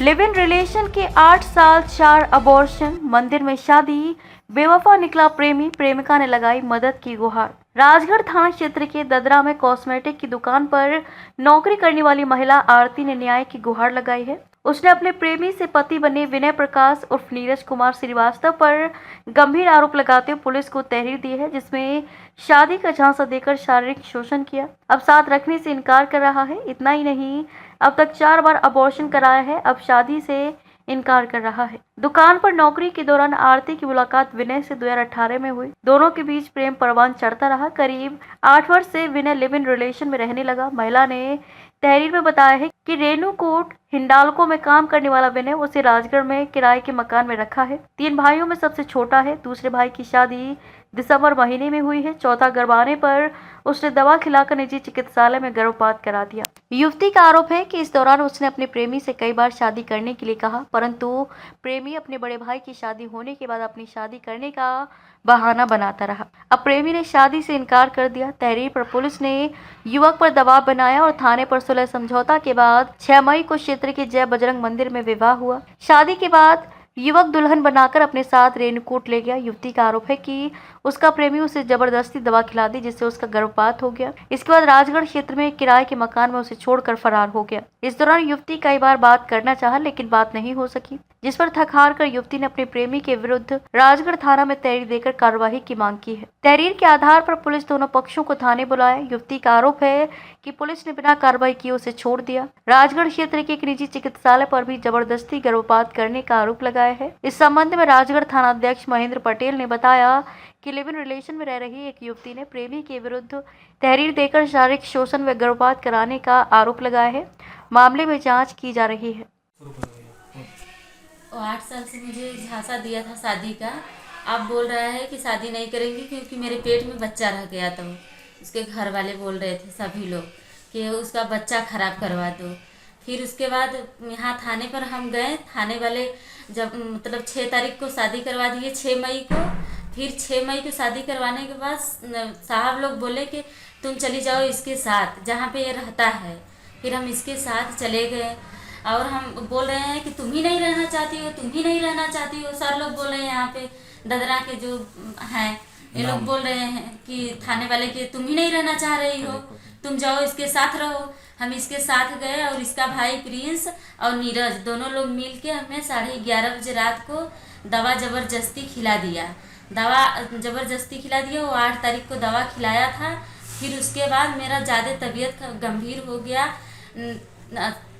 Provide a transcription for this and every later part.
Live in relation के 8 साल 4 abortion, मंदिर में शादी, बेवफा निकला प्रेमी, प्रेमिका ने लगाई मदद की गुहार। राजगढ़ थाना क्षेत्र के ददरा में कॉस्मेटिक की दुकान पर नौकरी करने वाली महिला आरती ने न्याय की गुहार लगाई है। उसने अपने प्रेमी से पति बने विनय प्रकाश उर्फ नीरज कुमार श्रीवास्तव पर गंभीर आरोप लगाते हुए पुलिस को तहरीर दी है, जिसमें शादी का झांसा देकर शारीरिक शोषण किया, अब साथ रखने से इनकार कर रहा है। इतना ही नहीं, अब तक 4 बार अबॉर्शन कराया है, अब शादी से इनकार कर रहा है। दुकान पर नौकरी के दौरान आरती की मुलाकात विनय से 2018 में हुई। दोनों के बीच प्रेम परवान चढ़ता रहा। करीब 8 वर्ष से विनय लिव इन रिलेशन में रहने लगा। महिला ने तहरीर में बताया है कि रेणुकूट हिंडाल्को में काम करने वाला विनय उसे राजगढ़ में किराए के मकान में रखा है। 3 भाइयों में सबसे छोटा है। दूसरे भाई की शादी दिसंबर महीने में हुई है। चौथा गर्भ आने पर उसने दवा खिलाकर निजी चिकित्सालय में गर्भपात करा दिया। युवती का आरोप है कि इस दौरान उसने अपने प्रेमी से कई बार शादी करने के लिए कहा, परंतु प्रेमी अपने बड़े भाई की शादी होने के बाद अपनी शादी करने का बहाना बनाता रहा। अब प्रेमी ने शादी से इनकार कर दिया। तहरीर पर पुलिस ने युवक पर दबाव बनाया और थाने पर सुलह समझौता के बाद 6 मई को क्षेत्र के जय बजरंग मंदिर में विवाह हुआ। शादी के बाद युवक दुल्हन बनाकर अपने साथ रेणुकूट ले गया। युवती का आरोप है कि उसका प्रेमी उसे जबरदस्ती दवा खिला दी, जिससे उसका गर्भपात हो गया। इसके बाद राजगढ़ क्षेत्र में किराए के मकान में उसे छोड़कर फरार हो गया। इस दौरान युवती कई बार बात करना चाहा, लेकिन बात नहीं हो सकी, जिस पर थक हार कर युवती ने अपने प्रेमी के विरुद्ध राजगढ़ थाना में तहरीर देकर कार्रवाई की मांग की है। तहरीर के आधार पर पुलिस दोनों पक्षों को थाने बुलाया। युवती का आरोप है कि पुलिस ने बिना कार्रवाई किए उसे छोड़ दिया। राजगढ़ क्षेत्र के एक निजी चिकित्सालय पर भी जबरदस्ती गर्भपात करने का आरोप लगाया है। इस संबंध में राजगढ़ थाना अध्यक्ष महेंद्र पटेल ने बताया कि लिव इन रिलेशन में रह रही एक युवती ने प्रेमी के विरुद्ध तहरीर देकर शारीरिक शोषण व गर्भपात कराने का आरोप लगाया है। मामले में जांच की जा रही है। वो 8 साल से मुझे झांसा दिया था शादी का। अब बोल रहा है कि शादी नहीं करेंगे क्योंकि मेरे पेट में बच्चा रह गया था। उसके घर वाले बोल रहे थे सभी लोग कि उसका बच्चा खराब करवा दो। फिर उसके बाद यहाँ थाने पर हम गए। थाने वाले जब मतलब 6 तारीख को शादी करवा दिए, 6 मई को। फिर 6 मई को शादी करवाने के बाद साहब लोग बोले कि तुम चली जाओ इसके साथ जहाँ पे ये रहता है। फिर हम इसके साथ चले गए और हम बोल रहे हैं कि तुम ही नहीं रहना चाहती हो, तुम ही नहीं रहना चाहती हो। सर लोग बोल रहे हैं यहाँ पे ददरा के जो हैं ये लोग बोल रहे हैं कि थाने वाले कि तुम ही नहीं रहना चाह रही हो, तुम जाओ इसके साथ रहो। हम इसके साथ गए और इसका भाई प्रिंस और नीरज दोनों लोग मिल के हमें 11:30 बजे रात को दवा जबरदस्ती खिला दिया। दवा जबरदस्ती खिला दिया। वो 8 तारीख को दवा खिलाया था। फिर उसके बाद मेरा ज़्यादा तबीयत गंभीर हो गया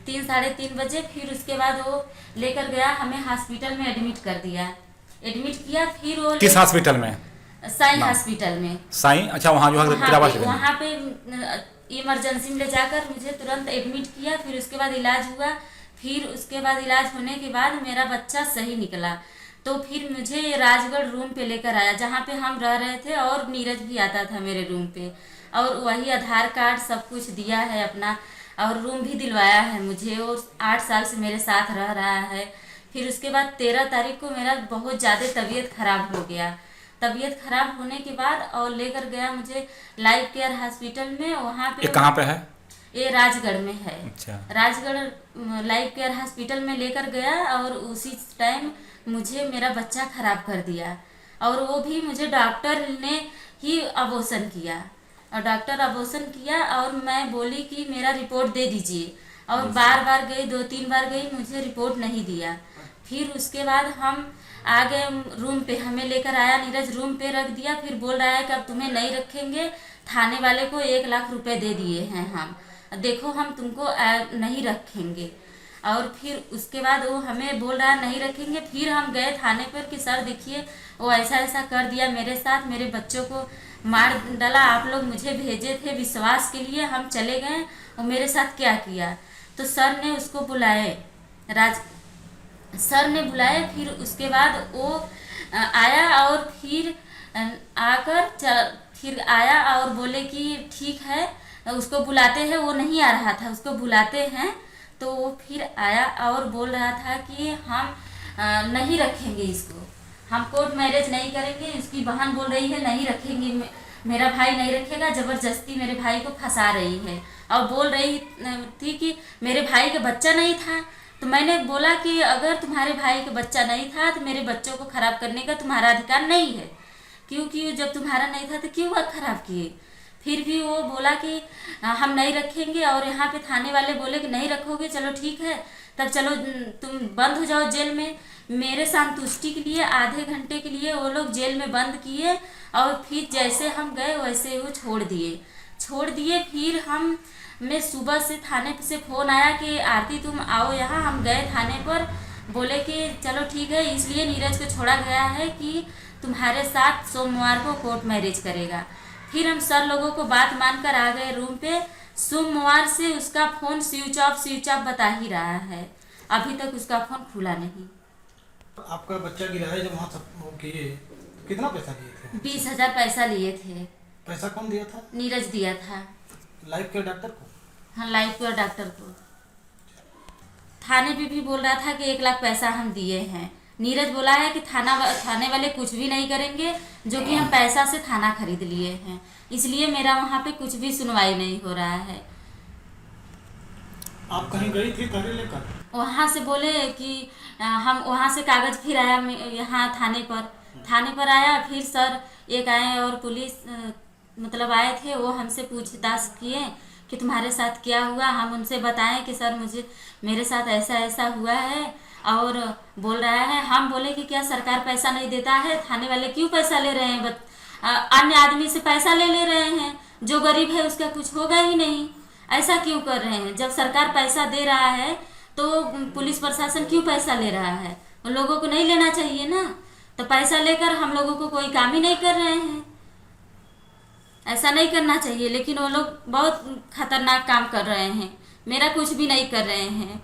3 साढ़े 3 बजे। फिर उसके बाद वो लेकर गया, हमें हॉस्पिटल में एडमिट कर दिया। एडमिट किया। फिर वो किस हॉस्पिटल में? साई हॉस्पिटल में। साई, अच्छा वहाँ जो है वहाँ पे इमरजेंसी में ले जाकर मुझे तुरंत एडमिट किया। फिर उसके बाद इलाज हुआ। फिर उसके बाद इलाज होने के बाद मेरा बच्चा सही निकला। तो फिर मुझे राजगढ़ रूम पे लेकर आया जहाँ पे हम रह रहे थे, और नीरज भी आता था मेरे रूम पे, और वही आधार कार्ड सब कुछ दिया है अपना, और रूम भी दिलवाया है मुझे, और 8 साल से मेरे साथ रह रहा है। फिर उसके बाद 13 तारीख को मेरा बहुत ज़्यादा तबीयत खराब हो गया। तबीयत खराब होने के बाद और लेकर गया मुझे लाइफ केयर हॉस्पिटल में। वहाँ पे कहाँ पे है? ये राजगढ़ में है। अच्छा। राजगढ़ लाइफ केयर हॉस्पिटल में लेकर गया और उसी टाइम मुझे मेरा बच्चा खराब कर दिया। और वो भी मुझे डॉक्टर ने ही अबॉर्शन किया, और डॉक्टर अबॉर्शन किया। और मैं बोली कि मेरा रिपोर्ट दे दीजिए, और बार बार गई, 2-3 बार गई, मुझे रिपोर्ट नहीं दिया। फिर उसके बाद हम आ गए रूम पे, हमें लेकर आया नीरज, रूम पे रख दिया। फिर बोल रहा है कि अब तुम्हें नहीं रखेंगे, थाने वाले को 1 लाख रुपए दे दिए हैं हम, देखो हम तुमको नहीं रखेंगे। और फिर उसके बाद वो हमें बोल रहा है नहीं रखेंगे। फिर हम गए थाने पर कि सर देखिए वो ऐसा ऐसा कर दिया मेरे साथ, मेरे बच्चों को मार डाला, आप लोग मुझे भेजे थे विश्वास के लिए, हम चले गए और मेरे साथ क्या किया। तो सर ने उसको बुलाए, सर ने बुलाए। फिर उसके बाद वो आया, और फिर आकर फिर आया और बोले कि ठीक है, उसको बुलाते हैं। वो नहीं आ रहा था, उसको बुलाते हैं। तो वो फिर आया और बोल रहा था कि हम नहीं रखेंगे इसको, हम कोर्ट मैरिज नहीं करेंगे। इसकी बहन बोल रही है नहीं रखेंगे, मेरा भाई नहीं रखेगा, जबरदस्ती मेरे भाई को फंसा रही है। और बोल रही थी कि मेरे भाई का बच्चा नहीं था, तो मैंने बोला कि अगर तुम्हारे भाई का बच्चा नहीं था तो मेरे बच्चों को खराब करने का तुम्हारा अधिकार नहीं है, क्योंकि जब तुम्हारा नहीं था तो क्यों बात खराब किए। फिर भी वो बोला कि हम नहीं रखेंगे, और यहाँ पे थाने वाले बोले कि नहीं रखोगे, चलो ठीक है तब चलो तुम बंद हो जाओ जेल में। मेरे संतुष्टि के लिए आधे घंटे के लिए वो लोग जेल में बंद किए, और फिर जैसे हम गए वैसे वो छोड़ दिए। फिर हम मैं सुबह से थाने से फ़ोन आया कि आरती तुम आओ यहाँ। हम गए थाने पर, बोले कि चलो ठीक है, इसलिए नीरज को छोड़ा गया है कि तुम्हारे साथ सोमवार को कोर्ट मैरिज करेगा। फिर हम सर लोगों को बात मानकर आ गए रूम पे। सोमवार से उसका फ़ोन स्विच ऑफ बता ही रहा है, अभी तक उसका फ़ोन खुला नहीं। आपका बच्चा गिरा है, जब वहाँ सब वो किए तो कितना पैसा लिए थे? 20,000 पैसा लिए थे। पैसा कौन दिया था? नीरज दिया था। लाइफ केयर डॉक्टर को? हाँ, लाइफ केयर डॉक्टर को। थाने पे भी बोल रहा था कि 1 लाख पैसा हम दिए हैं। नीरज बोला है कि थाने वाले कुछ भी नहीं करेंगे, जो कि हम पैसा से थाना खरीद लिए हैं, इसलिए मेरा वहाँ पे कुछ भी सुनवाई नहीं हो रहा है। आप कहीं गई थी गाड़ी लेकर? वहाँ से बोले कि हम वहाँ से कागज़ फिर आया यहाँ थाने पर आया। फिर सर एक आए और पुलिस मतलब आए थे, वो हमसे पूछताछ किए कि तुम्हारे साथ क्या हुआ। हम उनसे बताएं कि सर मेरे साथ ऐसा ऐसा हुआ है, और बोल रहा है। हम बोले कि क्या सरकार पैसा नहीं देता है, थाने वाले क्यों पैसा ले रहे हैं, अन्य आदमी से पैसा ले रहे हैं, जो गरीब है उसका कुछ होगा ही नहीं, ऐसा क्यों कर रहे हैं। जब सरकार पैसा दे रहा है तो पुलिस प्रशासन क्यों पैसा ले रहा है, उन लोगों को नहीं लेना चाहिए ना। तो पैसा लेकर हम लोगों को कोई काम ही नहीं कर रहे हैं, ऐसा नहीं करना चाहिए। लेकिन वो लोग बहुत खतरनाक काम कर रहे हैं, मेरा कुछ भी नहीं कर रहे हैं,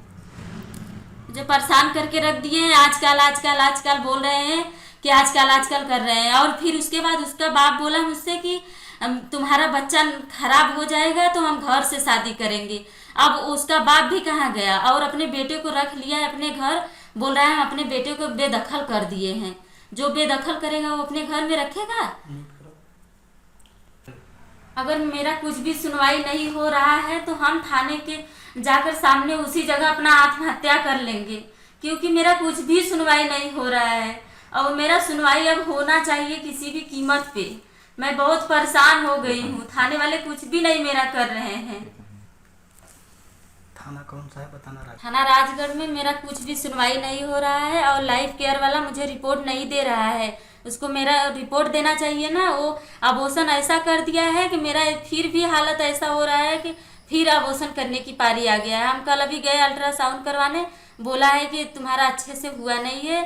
मुझे परेशान करके रख दिए हैं। आजकल बोल रहे हैं कि आजकल कर रहे हैं। और फिर उसके बाद उसका बाप बोला मुझसे कि तुम्हारा बच्चा खराब हो जाएगा तो हम घर से शादी करेंगे। अब उसका बाप भी कहाँ गया, और अपने बेटे को रख लिया है अपने घर। बोल रहा है हम अपने बेटे को बेदखल कर दिए हैं, जो बेदखल करेगा वो अपने घर में रखेगा। अगर मेरा कुछ भी सुनवाई नहीं हो रहा है तो हम थाने के जाकर सामने उसी जगह अपना आत्महत्या कर लेंगे, क्योंकि मेरा कुछ भी सुनवाई नहीं हो रहा है, और मेरा सुनवाई अब होना चाहिए किसी भी कीमत पे। मैं बहुत परेशान हो गई हूँ, थाने वाले कुछ भी नहीं मेरा कर रहे हैं। थाना कौन सा है बताना? थाना राजगढ़ में मेरा कुछ भी सुनवाई नहीं हो रहा है, और लाइफ केयर वाला मुझे रिपोर्ट नहीं दे रहा है। उसको मेरा रिपोर्ट देना चाहिए ना। वो अबॉर्शन ऐसा कर दिया है कि मेरा फिर भी हालत ऐसा हो रहा है कि फिर अबॉर्शन करने की पारी आ गया है। हम कल अभी गए अल्ट्रासाउंड करवाने, बोला है कि तुम्हारा अच्छे से हुआ नहीं है,